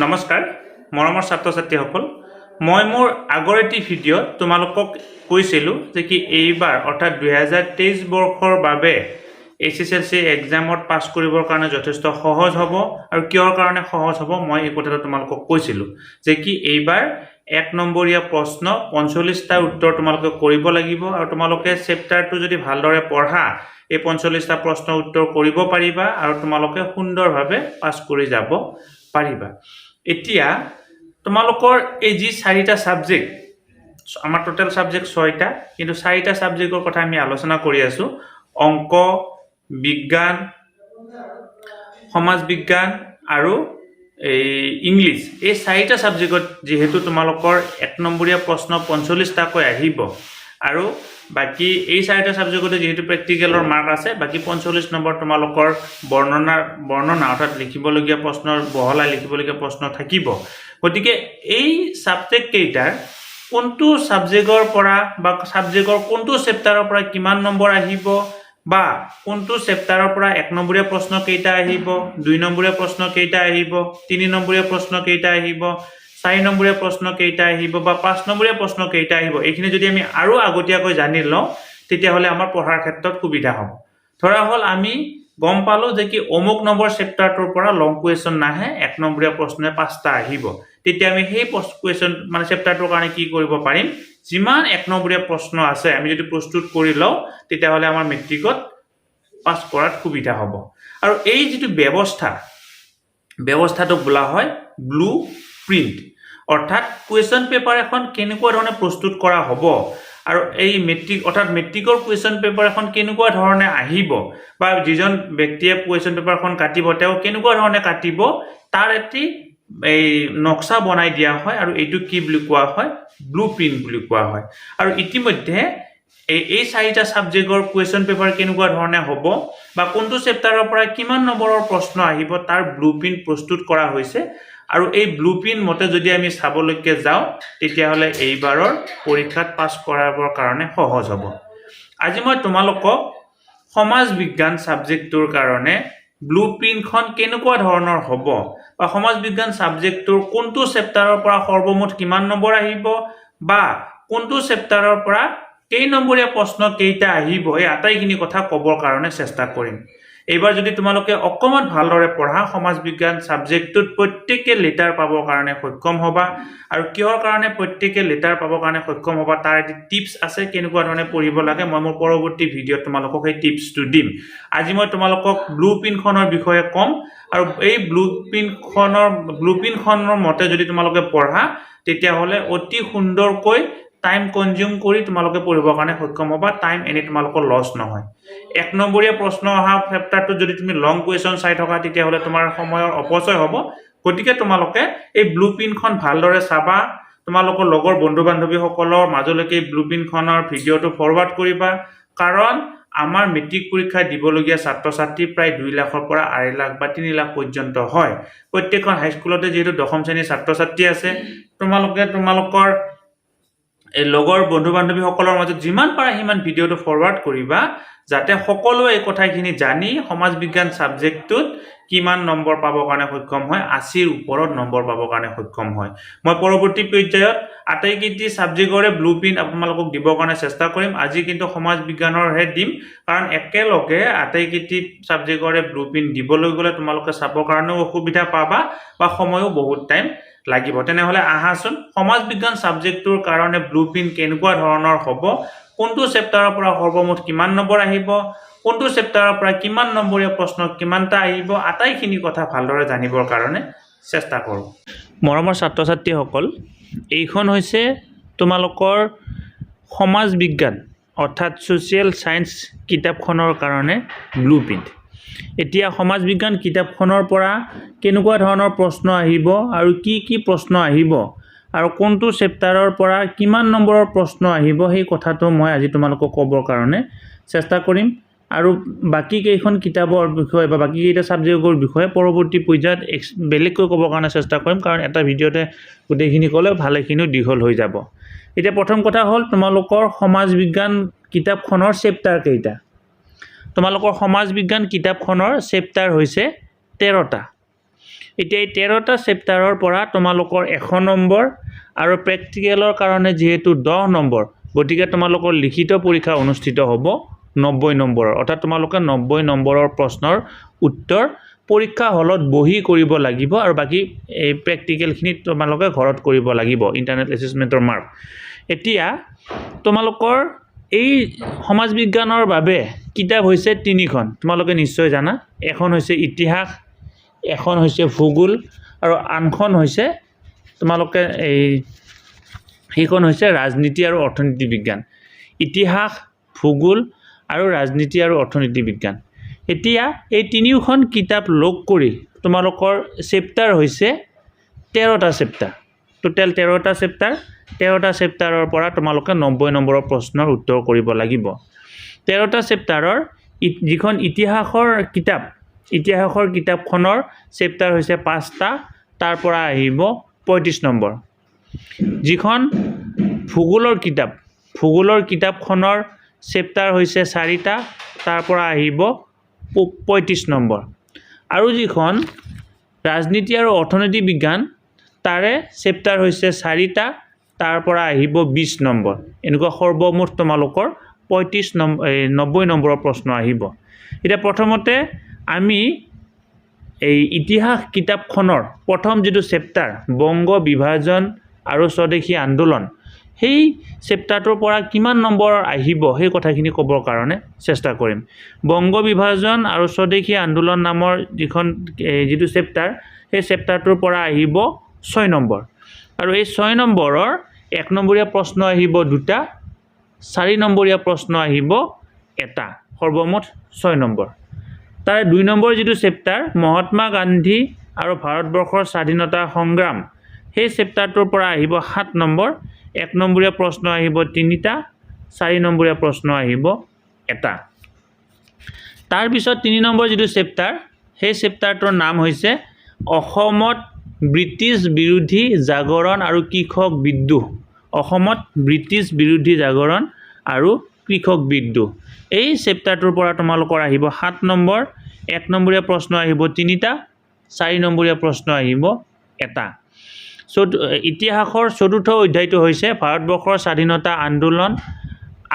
নমস্কাৰ মৰমৰ ছাত্ৰ ছাত্ৰীসকল মই মোৰ আগৰ এটি ভিডিঅ' তোমালোকক কৈছিলোঁ যে কি এইবাৰ অৰ্থাৎ 2023 বৰ্ষৰ বাবে HSLC এক্সামত পাছ কৰিবৰ কাৰণে যথেষ্ট সহজ হ'ব আৰু কিয়ৰ কাৰণে সহজ হ'ব মই এই কথাটো তোমালোকক কৈছিলোঁ যে কি এইবাৰ এক নম্বৰীয়া প্ৰশ্ন 45টা উত্তৰ তোমালোকে কৰিব লাগিব আৰু তোমালোকে চেপ্টাৰটো যদি ভালদৰে পঢ়া এই 45টা প্ৰশ্ন উত্তৰ কৰিব পাৰিবা আৰু তোমালোকে সুন্দৰভাৱে পাছ কৰি যাব পাৰিবা এতিয়া তোমালোকৰ এই যি চাৰিটা সাবজেক্ট আমাৰ টোটাল সাবজেক্ট 6টা কিন্তু চাৰিটা সাবজেক্টৰ কথা আমি আলোচনা কৰি আছো অংক বিজ্ঞান সমাজ বিজ্ঞান আৰু এই ইংলিশ এই চাৰিটা সাবজেক্টত যেহেতু তোমালোকৰ এক নম্বৰীয়া প্ৰশ্ন 45টা কৈ আহিব আৰু বাকি এই চাৰিটা সাবজেক্টতে যেহেতু প্ৰ্যাকটিকেলৰ মাৰ্ক আছে বাকি 45 নম্বৰ তোমালোকৰ বৰ্ণনা অৰ্থাৎ লিখিবলগীয়া প্ৰশ্নৰ বহলাই লিখিবলগীয়া প্ৰশ্ন থাকিব গতিকে এই সাবজেক্ট কেইটাৰ কোনটো সাবজেক্টৰ পৰা বা সাবজেক্টৰ কোনটো চেপ্টাৰৰ পৰা কিমান নম্বৰ আহিব বা কোনটো চেপ্টাৰৰ পৰা এক নম্বৰীয়া প্ৰশ্ন কেইটা আহিব দুই নম্বৰীয়া প্ৰশ্ন কেইটা আহিব তিনি নম্বৰীয়া প্ৰশ্ন কেইটা আহিব 4 নম্বৰীয়া প্ৰশ্ন কেইটা আহিব বা 5 নম্বৰীয়া প্ৰশ্ন কেইটা আহিব এইখিনি যদি আমি আৰু আগতীয়াকৈ জানি লওঁ তেতিয়া হলে আমাৰ পঢ়াৰ ক্ষেত্ৰত সুবিধা হ'ব ধৰা হল আমি গম পালো যে কি অমুক নম্বৰ চেপ্টাৰটোৰ পৰা লং কোৱেশ্চন নাহে এক নম্বৰীয়া প্ৰশ্নে 5টা আহিব তেতিয়া আমি সেই কোৱেশ্চন মানে চেপ্টাৰটোৰ কাৰণে কি কৰিব পাৰিম যিমান এক নম্বৰীয়া প্ৰশ্ন আছে আমি যদি প্ৰস্তুত কৰি লওঁ তেতিয়া হলে আমাৰ মেট্ৰিকত পাছ কৰাত সুবিধা হ'ব আৰু এই যেটো ব্যৱস্থাটো বোলা হয় ব্লু প্ৰিন্ট অৰ্থাৎ কোৱেশ্চন পেপাৰ এখন কেনেকুৱা ধৰণে প্ৰস্তুত কৰা হ'ব আৰু এই মেট্ৰিকৰ কোৱেশ্চন পেপাৰ এখন কেনেকুৱা ধৰণে আহিব বা যিজন ব্যক্তিয়ে কোৱেশ্চন পেপাৰখন কাটিব তেওঁ কেনেকুৱা ধৰণে কাটিব তাৰ এটি এই নক্সা বনাই দিয়া হয় আৰু এইটো কি বুলি কোৱা হয় ব্লু প্ৰিন্ট বুলি কোৱা হয় আৰু ইতিমধ্যে এই চাৰিটা সাবজেক্টৰ কোৱেশ্চন পেপাৰ কেনেকুৱা ধৰণে হ'ব বা কোনটো চেপ্টাৰৰ পৰা কিমান নম্বৰৰ প্ৰশ্ন আহিব তাৰ ব্লু প্ৰিন্ট প্ৰস্তুত কৰা হৈছে আৰু এই ব্লু প্ৰিন্ট মতে যদি আমি চাবলৈকে যাওঁ তেতিয়া হলে এইবাৰৰ পৰীক্ষাত পাছ কৰাবৰ কাৰণে সহজ হ'ব আজি মই তোমালোকক সমাজ বিজ্ঞান সাবজেক্টৰ কাৰণে ব্লু প্ৰিন্টখন কেনেকুৱা ধৰণৰ হ'ব বা সমাজ বিজ্ঞান সাবজেক্টৰ কোনটো চেপ্টাৰৰ পৰা সৰ্বমুঠ কিমান নম্বৰ আহিব বা কোনটো চেপ্টাৰৰ পৰা কেই নম্বৰীয়া প্ৰশ্ন কেইটা আহিব এই আটাইখিনি কথা ক'বৰ কাৰণে চেষ্টা কৰিম এইবাৰ যদি তোমালোকে অকমান ভালদৰে পঢ়া সমাজ বিজ্ঞান সাবজেক্টত প্ৰত্যেককে লেটাৰ পাবৰ কাৰণে সক্ষম হ'বা আৰু কিহৰ কাৰণে প্ৰত্যেককে লেটাৰ পাবৰ কাৰণে সক্ষম হ'বা তাৰ এটি টিপছ আছে কেনেকুৱা ধৰণে পঢ়িব লাগে মই মোৰ পৰৱৰ্তী ভিডিঅ'ত তোমালোকক এই টিপছটো দিম আজি মই তোমালোকক ব্লু প্ৰিন্টখনৰ বিষয়ে ক'ম আৰু এই ব্লু প্ৰিন্টখনৰ মতে যদি তোমালোকে পঢ়া তেতিয়া হলে অতি সুন্দৰকৈ টাইম কনজিউম কৰি তোমালোকে পঢ়িবৰ কাৰণে সক্ষম হ'বা টাইম এনে তোমালোকৰ লছ নহয় এক নম্বৰীয়া প্ৰশ্ন অহা চেপ্টাৰটো যদি তুমি লং কোৱেশ্চন চাই থকা তেতিয়া হলে তোমাৰ সময়ৰ অপচয় হ'ব গতিকে তোমালোকে এই ব্লু প্ৰিন্টখন ভালদৰে চাবা তোমালোকৰ লগৰ বন্ধু বান্ধৱীসকলৰ মাজলৈকে ব্লু প্ৰিন্টখনৰ ভিডিঅ'টো ফৰৱাৰ্ড কৰিবা কাৰণ আমাৰ মেট্ৰিক পৰীক্ষা দিবলগীয়া ছাত্ৰ ছাত্ৰী প্ৰায় 2 লাখৰ পৰা 2.5 লাখ বা 3 লাখ পৰ্যন্ত হয় প্ৰত্যেকখন হাইস্কুলতে যেহেতু দশম শ্ৰেণীৰ ছাত্ৰ ছাত্ৰী আছে তোমালোকৰ এই লগৰ বন্ধু বান্ধৱীসকলৰ মাজত যিমান পাৰা হিমান ভিডিঅ'টো ফৰৱাৰ্ড কৰিবা যাতে সকলোৱে এই কথাখিনি জানি সমাজ বিজ্ঞান সাবজেক্টত কিমান নম্বৰ পাবৰ কাৰণে সক্ষম হয় 80ৰ ওপৰত নম্বৰ পাবৰ কাৰণে সক্ষম হয় মই পৰৱৰ্তী পৰ্যায়ত আটাইকেইটি সাবজেক্টৰে ব্লু প্ৰিন্ট আপোনালোকক দিবৰ কাৰণে চেষ্টা কৰিম আজি কিন্তু সমাজ বিজ্ঞানৰ হে দিম কাৰণ একেলগে আটাইকেইটি সাবজেক্টৰে ব্লু প্ৰিন্ট দিবলৈ গলে তোমালোকে চাবৰ কাৰণে অসুবিধা পাবা বা সময়ও বহুত টাইম লাগিব তেনেহলে আহাচোন সমাজ বিজ্ঞান সাবজেক্টৰ কাৰণে ব্লু প্ৰিন্ট কেনেকুৱা ধৰণৰ হ'ব কোনটো চেপ্টাৰৰ পৰা সৰ্বমুঠ কিমান নম্বৰ আহিব কোনটো চেপ্টাৰৰ পৰা কিমান নম্বৰীয়া প্ৰশ্ন কিমানটা আহিব আটাইখিনি কথা ভালদৰে জানিবৰ কাৰণে চেষ্টা কৰোঁ মৰমৰ ছাত্ৰ ছাত্ৰীসকল এইখন হৈছে তোমালোকৰ সমাজ বিজ্ঞান অৰ্থাৎ সোশ্যাল সায়েন্স কিতাপখনৰ কাৰণে ব্লু প্ৰিন্ট এতিয়া সমাজ বিজ্ঞান কিতাপখনৰ পৰা কেনেকুৱা ধৰণৰ প্ৰশ্ন আহিব আৰু কি প্ৰশ্ন আহিব আৰু কোনটো চেপ্টাৰৰ পৰা কিমান নম্বৰৰ প্ৰশ্ন আহিব সেই কথাটো মই আজি তোমালোকক ক'বৰ কাৰণে চেষ্টা কৰিম আৰু বাকি কেইখন কিতাপৰ বিষয়ে বা বাকি কেইটা সাবজেক্টৰ বিষয়ে পৰৱৰ্তী পৰ্যায়ত বেলেগকৈ ক'বৰ কাৰণে চেষ্টা কৰিম কাৰণ এটা ভিডিঅ'তে গোটেইখিনি ক'লে ভালেখিনি দীঘল হৈ যাব এতিয়া প্ৰথম কথা হ'ল তোমালোকৰ সমাজ বিজ্ঞান কিতাপখনৰ চেপ্টাৰ কেইটা তোমালোকৰ সমাজ বিজ্ঞান কিতাপখনৰ চেপ্টাৰ হৈছে 13টা এতিয়া এই 13টা চেপ্টাৰৰ পৰা তোমালোকৰ 100 নম্বৰ আৰু প্ৰেক্টিকেলৰ কাৰণে যেহেতু 10 নম্বৰ গতিকে তোমালোকৰ লিখিত পৰীক্ষা অনুষ্ঠিত হ'ব 90 নম্বৰৰ অৰ্থাৎ তোমালোকে 90 নম্বৰৰ প্ৰশ্নৰ উত্তৰ পৰীক্ষা হলত বহি কৰিব লাগিব আৰু বাকি এই প্ৰেক্টিকেলখিনি তোমালোকে ঘৰত কৰিব লাগিব ইন্টাৰনেট এছেছমেন্টৰ মাৰ্ক এতিয়া তোমালোকৰ এই সমাজ বিজ্ঞানৰ বাবে কিতাপ হৈছে 3খন তোমালোকে নিশ্চয় জানা এখন হৈছে ইতিহাস এখন হৈছে ভূগোল আৰু আনখন হৈছে তোমালোকে এই সেইখন হৈছে ৰাজনীতি আৰু অৰ্থনীতি বিজ্ঞান ইতিহাস ভূগোল আৰু ৰাজনীতি আৰু অৰ্থনীতি বিজ্ঞান এতিয়া এই তিনিওখন কিতাপ লগ কৰি তোমালোকৰ চেপ্টাৰ হৈছে 13টা চেপ্টাৰ টোটাল 13টা চেপ্টাৰ 13টা চেপ্টাৰৰ পৰা তোমালোকে 90 নম্বৰৰ প্ৰশ্নৰ উত্তৰ কৰিব লাগিব 13টা চেপ্টাৰৰ যিখন ইতিহাসৰ কিতাপখনৰ চেপ্টাৰ হৈছে 5টা তাৰ পৰা আহিব 35 নম্বৰ যিখন ভূগোলৰ কিতাপখনৰ চেপ্টাৰ হৈছে 4টা তাৰ পৰা আহিব 35 নম্বৰ আৰু যিখন ৰাজনীতি আৰু অৰ্থনীতি বিজ্ঞান তাৰে চেপ্টাৰ হৈছে 4টা তাৰ পৰা আহিব 20 নম্বৰ এনেকুৱা সৰ্বমুঠ তোমালোকৰ 90 নম্বৰৰ প্ৰশ্ন আহিব এটা প্ৰথমতে আমি এই ইতিহাস কিতাপখনৰ প্ৰথম যেটো চেপ্টাৰ বংগ বিভাজন আৰু স্বদেশী আন্দোলন সেই চেপ্টাৰটোৰ পৰা কিমান নম্বৰ আহিব সেই কথাখিনি ক'বৰ কাৰণে চেষ্টা কৰিম বংগ বিভাজন আৰু স্বদেশী আন্দোলন নামৰ যেটো চেপ্টাৰ সেই চেপ্টাৰটোৰ পৰা আহিব 6 নম্বৰ আৰু এই 6 নম্বৰৰ 1 নম্বৰীয়া প্ৰশ্ন আহিব দুটা 4 নম্বৰীয়া প্ৰশ্ন আহিব এটা সৰ্বমুঠ 6 নম্বৰ তাৰে 2 নম্বৰ যেটো চেপ্টাৰ মহাত্মা গান্ধী আৰু ভাৰতবৰ্ষৰ স্বাধীনতা সংগ্ৰাম সেই চেপ্টাৰটোৰ পৰা আহিব 7 নম্বৰ 1 নম্বৰীয়া প্ৰশ্ন আহিব 3টা 4 নম্বৰীয়া প্ৰশ্ন আহিব এটা তাৰ পিছত 3 নম্বৰ যেটো চেপ্টাৰ সেই চেপ্টাৰটোৰ নাম হৈছে অসমত ব্ৰিটিছ বিৰোধী জাগৰণ আৰু কৃষক বিদ্ৰোহ অসমত ব্ৰিটিছ বিৰোধী জাগৰণ আৰু কৃষক বিদ্ৰোহ এই চেপ্টাৰটোৰ পৰা তোমালোকৰ আহিব 7 নম্বৰ 1 নম্বৰীয়া প্ৰশ্ন আহিব 3টা 4 নম্বৰীয়া প্ৰশ্ন আহিব এটা ইতিহাসৰ চতুৰ্থ অধ্যায়টো হৈছে ভাৰতবৰ্ষৰ স্বাধীনতা আন্দোলন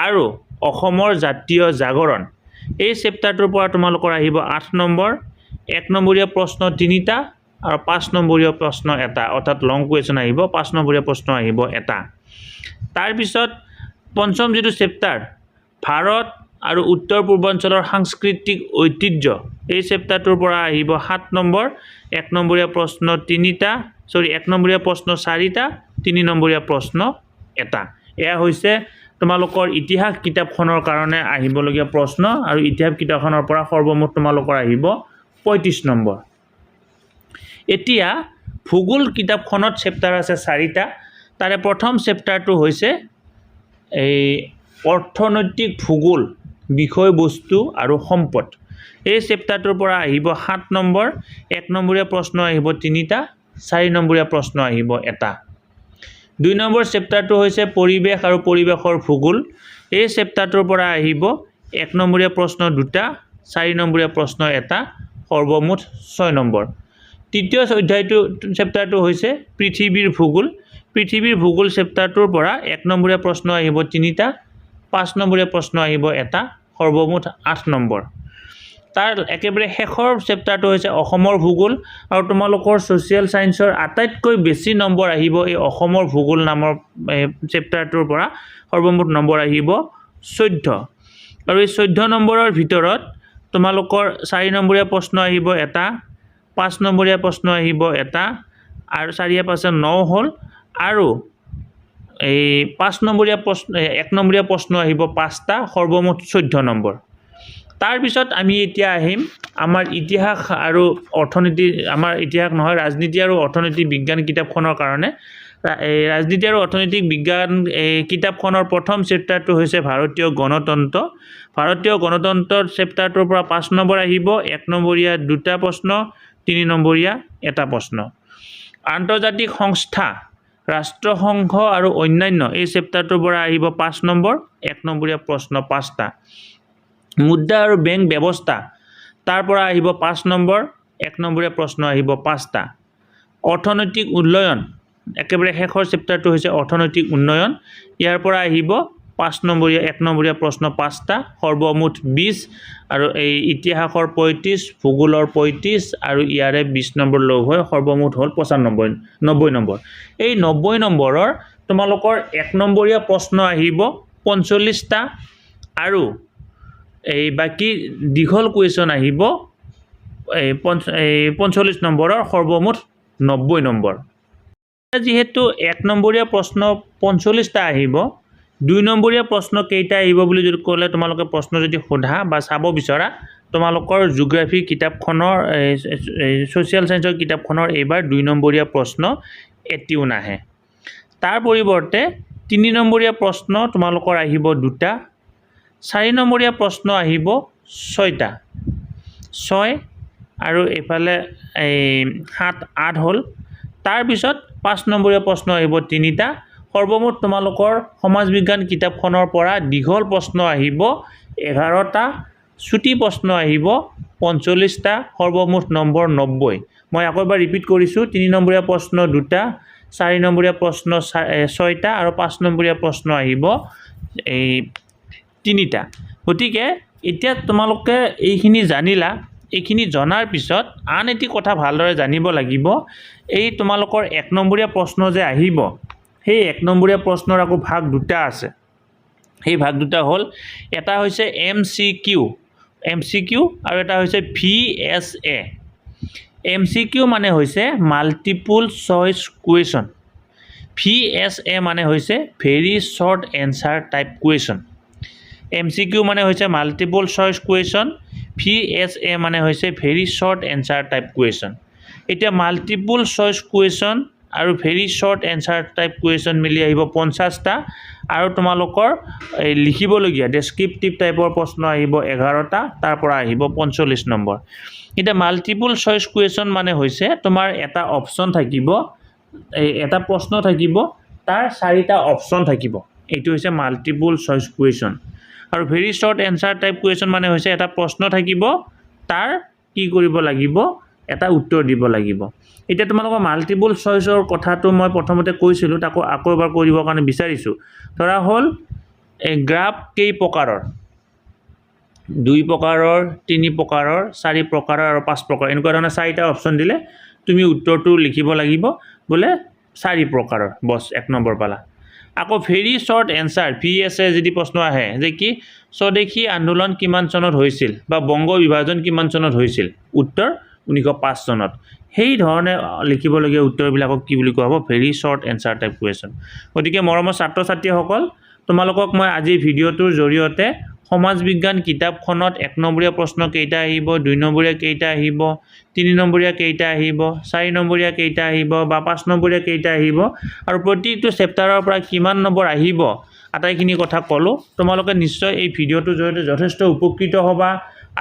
আৰু অসমৰ জাতীয় জাগৰণ এই চেপ্টাৰটোৰ পৰা তোমালোকৰ আহিব 8 নম্বৰ 1 নম্বৰীয়া প্ৰশ্ন 3টা আৰু 5 নম্বৰীয়া প্ৰশ্ন এটা অৰ্থাৎ লং কুৱেশ্যন আহিব 5 নম্বৰীয়া প্ৰশ্ন আহিব এটা তাৰ পিছত পঞ্চম যেটো চেপ্টাৰ ভাৰত আৰু উত্তৰ পূৰ্বাঞ্চলৰ সাংস্কৃতিক ঐতিহ্য এই চেপ্টাৰটোৰ পৰা আহিব 7 নম্বৰ 1 নম্বৰীয়া প্ৰশ্ন 1 নম্বৰীয়া প্ৰশ্ন 4টা 3 নম্বৰীয়া প্ৰশ্ন এটা এয়া হৈছে তোমালোকৰ ইতিহাস কিতাপখনৰ কাৰণে আহিবলগীয়া প্ৰশ্ন আৰু ইতিহাস কিতাপখনৰ পৰা সৰ্বমুঠ তোমালোকৰ আহিব 35 নম্বৰ এতিয়া ভূগোল কিতাপখনত চেপ্টাৰ আছে 4টা তাৰে প্ৰথম চেপ্টাৰটো হৈছে এই অৰ্থনৈতিক ভূগোল বিষয়বস্তু আৰু সম্পদ এই চেপ্টাৰটোৰ পৰা আহিব 7 নম্বৰ 1 নম্বৰীয়া প্ৰশ্ন আহিব 3টা 4 নম্বৰীয়া প্ৰশ্ন আহিব এটা 2 নম্বৰ চেপ্টাৰটো হৈছে পৰিৱেশ আৰু পৰিৱেশৰ ভূগোল এই চেপ্টাৰটোৰ পৰা আহিব 1 নম্বৰীয়া প্ৰশ্ন দুটা 4 নম্বৰীয়া প্ৰশ্ন এটা সৰ্বমুঠ 6 নম্বৰ তৃতীয় অধ্যায়টো চেপ্টাৰটো হৈছে পৃথিৱীৰ ভূগোল চেপ্টাৰটোৰ পৰা 1 নম্বৰীয়া প্ৰশ্ন আহিব 3টা 5 নম্বৰীয়া প্ৰশ্ন আহিব এটা সৰ্বমুঠ 8 নম্বৰ তাৰ একেবাৰে শেষৰ চেপ্টাৰটো হৈছে অসমৰ ভূগোল আৰু তোমালোকৰ সোশ্যাল সায়েন্সৰ আটাইতকৈ বেছি নম্বৰ আহিব এই অসমৰ ভূগোল নামৰ চেপ্টাৰটোৰ পৰা সৰ্বমুঠ নম্বৰ আহিব 14 আৰু এই 14 নম্বৰৰ ভিতৰত তোমালোকৰ 4 নম্বৰীয়া প্ৰশ্ন আহিব এটা 5 নম্বৰীয়া প্ৰশ্ন আহিব এটা আৰু 4 5 9 হল আৰু এই 5 নম্বৰীয়া প্ৰশ্ন 1 নম্বৰীয়া প্ৰশ্ন আহিব 5টা সৰ্বমুঠ 14 নম্বৰ তাৰ পিছত আমি এতিয়া আহিম আমাৰ ইতিহাস আৰু অৰ্থনীতি আমাৰ ইতিহাস নহয় ৰাজনীতি আৰু অৰ্থনীতি বিজ্ঞান কিতাপখনৰ কাৰণে এই ৰাজনীতি আৰু অৰ্থনৈতিক বিজ্ঞান কিতাপখনৰ প্ৰথম চেপ্টাৰটো হৈছে ভাৰতীয় গণতন্ত্ৰৰ চেপ্টাৰটোৰ পৰা 5 নম্বৰ আহিব 1 নম্বৰীয়া দুটা প্ৰশ্ন 3 নম্বৰীয়া এটা প্ৰশ্ন আন্তৰ্জাতিক সংস্থা ৰাষ্ট্ৰসংঘ আৰু অন্যান্য এই চেপ্টাৰটোৰ পৰা আহিব 5 নম্বৰ 1 নম্বৰীয়া প্ৰশ্ন 5টা মুদ্ৰা আৰু বেংক ব্যৱস্থা তাৰ পৰা আহিব 5 নম্বৰ 1 নম্বৰীয়া প্ৰশ্ন আহিব 5টা অৰ্থনৈতিক উন্নয়ন একেবাৰে শেষৰ চেপ্টাৰটো হৈছে অৰ্থনৈতিক উন্নয়ন ইয়াৰ পৰা আহিব 1 নম্বৰীয়া প্ৰশ্ন 5টা সৰ্বমুঠ 20 আৰু এই ইতিহাসৰ 35 ভূগোলৰ 35 আৰু ইয়াৰে 20 নম্বৰ লগ হৈ সৰ্বমুঠ হ'ল 95 90 নম্বৰ এই 90 নম্বৰৰ তোমালোকৰ 1 নম্বৰীয়া প্ৰশ্ন আহিব 45টা আৰু এই বাকি দীঘল কোৱেশ্চন আহিব এই 45 নম্বৰৰ সৰ্বমুঠ 90 নম্বৰ যেহেতু 1 নম্বৰীয়া প্ৰশ্ন 45টা আহিব 2 নম্বৰীয়া প্ৰশ্ন কেইটা আহিব বুলি যদি ক'লে তোমালোকে প্ৰশ্ন যদি সোধা বা চাব বিচৰা তোমালোকৰ জিওগ্ৰাফি কিতাপখনৰ সোশ্যাল সায়েন্সৰ কিতাপখনৰ এইবাৰ 2 নম্বৰীয়া প্ৰশ্ন এটিও নাহে তাৰ পৰিৱৰ্তে 3 নম্বৰীয়া প্ৰশ্ন তোমালোকৰ আহিব 2টা 4 নম্বৰীয়া প্ৰশ্ন আহিব 6টা 6 আৰু এফালে 7 8 হ'ল তাৰ পিছত 5 নম্বৰীয়া প্ৰশ্ন আহিব 3টা সৰ্বমুঠ তোমালোকৰ সমাজ বিজ্ঞান কিতাপখনৰ পৰা দীঘল প্ৰশ্ন আহিব 11টা ছুটি প্ৰশ্ন আহিব 45টা সৰ্বমুঠ নম্বৰ 90 মই আকৌ এবাৰ ৰিপিট কৰিছো 3 নম্বৰীয়া প্ৰশ্ন 2টা 4 নম্বৰীয়া প্ৰশ্ন 6টা আৰু 5 নম্বৰীয়া প্ৰশ্ন আহিব এই 3টা গতিকে এতিয়া তোমালোকে এইখিনি জানিলা এইখিনি জনাৰ পিছত আন এটি কথা ভালদৰে জানিব লাগিব এই তোমালোকৰ 1 নম্বৰীয়া প্ৰশ্ন যে আহিব সেই 1 নম্বৰীয়া প্ৰশ্নৰ আকৌ ভাগ দুটা আছে সেই ভাগ দুটা হ'ল এটা হৈছে MCQ আৰু এটা হৈছে VSA MCQ মানে হৈছে মাল্টিপল চইচ কুৱেশ্যন VSA মানে হৈছে very short answer type question MCQ মানে হৈছে মাল্টিপল চইচ কুৱেশ্যন VSA মানে হৈছে very short answer type question এটা মাল্টিপল চইচ কুৱেশ্যন আৰু very short answer type question মিলি আহিব 50টা আৰু তোমালোকৰ লিখিবলগীয়া ডেসক্ৰিপটিভ টাইপৰ প্ৰশ্ন আহিব 11টা তাৰ পৰা আহিব 45 নম্বৰ এটা মাল্টিপল চইচ কুৱেশ্যন মানে হৈছে তোমাৰ এটা অপচন থাকিব এটা প্ৰশ্ন থাকিব তাৰ 4টা অপচন থাকিব এইটো হৈছে মাল্টিপল চইচ কুৱেশ্যন আৰু very short answer type question মানে হৈছে এটা প্ৰশ্ন থাকিব তাৰ কি কৰিব লাগিব এটা উত্তৰ দিব লাগিব এতিয়া তোমালোকৰ মাল্টিপল চইচৰ কথাটো মই প্ৰথমতে কৈছিলো তাকো আকৌ এবাৰ কৰিবৰ কাৰণে বিচাৰিছো ধৰা হ'ল গ্ৰাফ কেই প্ৰকাৰৰ 2 প্ৰকাৰৰ 3 প্ৰকাৰৰ 4 প্ৰকাৰৰ আৰু 5 প্ৰকাৰৰ এনেকুৱা ধৰণৰ 4টা অপচন দিলে তুমি উত্তৰটো লিখিব লাগিব বলে 4 প্ৰকাৰৰ বস 1 নম্বৰ পালা আকৌ ভেৰি শৰ্ট এনসাৰ VSA যদি প্ৰশ্ন আহে যে কি স্বদেশী আন্দোলন কিমান চনত হৈছিল বা বংগ বিভাজন কিমান চনত হৈছিল উত্তৰ 1905 চনত সেই ধৰণে লিখিবলগীয়া উত্তৰবিলাকক কি বুলি কোৱা হ'ব very short answer type question গতিকে মৰমৰ ছাত্ৰ ছাত্ৰীসকল তোমালোকক মই আজি ভিডিঅ'টোৰ জৰিয়তে সমাজ বিজ্ঞান কিতাপখনত 1 নম্বৰীয়া প্ৰশ্ন কেইটা আহিব 2 নম্বৰীয়া কেইটা আহিব 3 নম্বৰীয়া কেইটা আহিব 4 নম্বৰীয়া কেইটা আহিব বা 5 নম্বৰীয়া কেইটা আহিব আৰু প্ৰতিটো চেপ্টাৰৰ পৰা কিমান নম্বৰ আহিব আটাইখিনি কথা ক'লো তোমালোকে নিশ্চয় এই ভিডিঅ'টোৰ জৰিয়তে যথেষ্ট উপকৃত হ'বা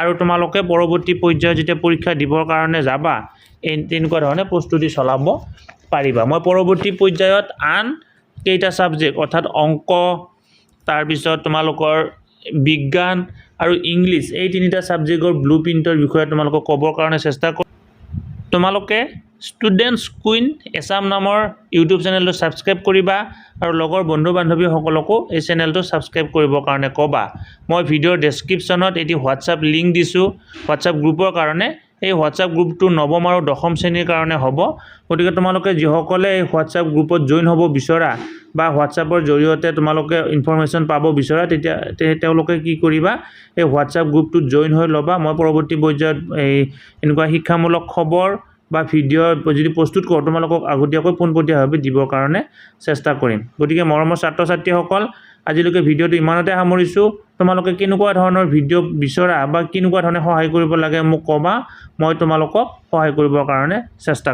আৰু তোমালোকে পৰৱৰ্তী পৰ্যায়ত যেতিয়া পৰীক্ষা দিবৰ কাৰণে যাবা তেনেকুৱা ধৰণে প্ৰস্তুতি চলাব পাৰিবা মই পৰৱৰ্তী পৰ্যায়ত আন কেইটা সাবজেক্ট অৰ্থাৎ অংক তাৰ পিছত তোমালোকৰ বিজ্ঞান আৰু ইংলিশ এই তিনিটা সাবজেক্টৰ ব্লুপ্ৰিন্টৰ বিষয়ে তোমালোকক ক'বৰ কাৰণে চেষ্টা কৰিম তোমালোকে ষ্টুডেন্টস কুইন এছাম নামৰ ইউটিউব চেনেলটো সাবস্ক্ৰাইব কৰিবা আৰু লগৰ বন্ধু বান্ধৱীসকলকো এই চেনেলটো সাবস্ক্ৰাইব কৰিবৰ কাৰণে ক'বা মই ভিডিঅ'ৰ ডেসক্ৰিপচনত এটি হোৱাটছআপ লিংক দিছো হোৱাটছআপ গ্ৰুপৰ কাৰণে এই হোৱাটছআপ গ্ৰুপটো নৱম আৰু দশম শ্ৰেণীৰ কাৰণে হ'ব গতিকে তোমালোকে যিসকলে এই হোৱাটছআপ গ্ৰুপত জয়েন হ'ব বিচৰা বা হোৱাটছআপৰ জৰিয়তে তোমালোকে ইনফৰমেশন পাব বিচৰা তেতিয়া তেওঁলোকে কি কৰিবা এই হোৱাটছআপ গ্ৰুপটোত জয়েন হৈ ল'বা মই পৰৱৰ্তী পৰ্যায়ত এই এনেকুৱা শিক্ষামূলক খবৰ বা ভিডিঅ' যদি প্ৰস্তুত কৰোঁ তোমালোকক আগতীয়াকৈ পোনপটীয়াভাৱে দিবৰ কাৰণে চেষ্টা কৰিম গতিকে মৰমৰ ছাত্ৰ ছাত্ৰীসকল আজিলৈকে ভিডিঅ'টো ইমানতে সামৰিছো তোমালোকে কেনেকুৱা ধৰণৰ ভিডিঅ' বিচৰা বা কেনেকুৱা ধৰণে সহায় কৰিব লাগে মোক ক'বা মই তোমালোকক সহায় কৰিবৰ কাৰণে চেষ্টা